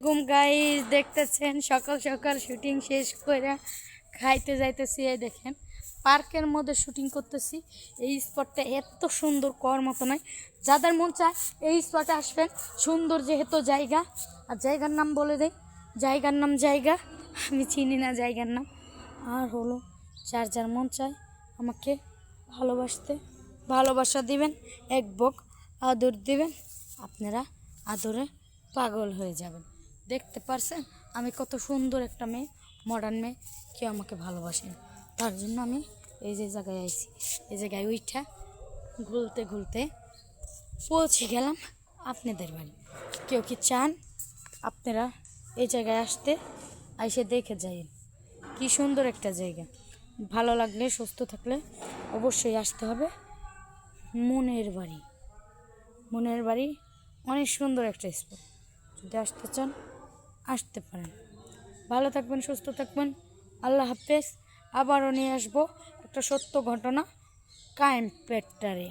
Guys দেখতেছেন সকাল সকাল শুটিং শেষ করে খাইতে যাইতেছি। এই দেখেন পার্কের মধ্যে শুটিং করতেছি। এই স্পটটা এত সুন্দর কর মতো নয়, যাদের মন চায় এই স্পটে আসবেন। সুন্দর যেহেতু জায়গা, আর জায়গার নাম বলে দেয়, জায়গার নাম জায়গা, আমি চিনি না জায়গার নাম। আর হলো যার যার মন চায় আমাকে ভালোবাসতে ভালোবাসা দিবেন, এক বক আদর দিবেন, আপনারা আদরে পাগল হয়ে যাবেন। দেখতে পারছেন আমি কত সুন্দর একটা মেয়ে, মডার্ন মেয়ে, কেউ আমাকে ভালোবাসেন। তার জন্য আমি এই যে জায়গায় আইছি, এই জায়গায় উইঠা ঘুরতে ঘুরতে পৌঁছে গেলাম আপনাদের বাড়ি। কেউ কি চান আপনারা এই জায়গায় আসতে? এসে দেখে যাই, কি সুন্দর একটা জায়গা। ভালো লাগলে, সুস্থ থাকলে অবশ্যই আসতে হবে। মনের বাড়ি, মনের বাড়ি অনেক সুন্দর একটা স্পট। যদি আসতে চান আসতে পারেন। ভালো থাকবেন, সুস্থ থাকবেন, আল্লাহ হাফেজ। আবারও নিয়ে আসবো একটা সত্য ঘটনা, কায়েম পেট্টারে।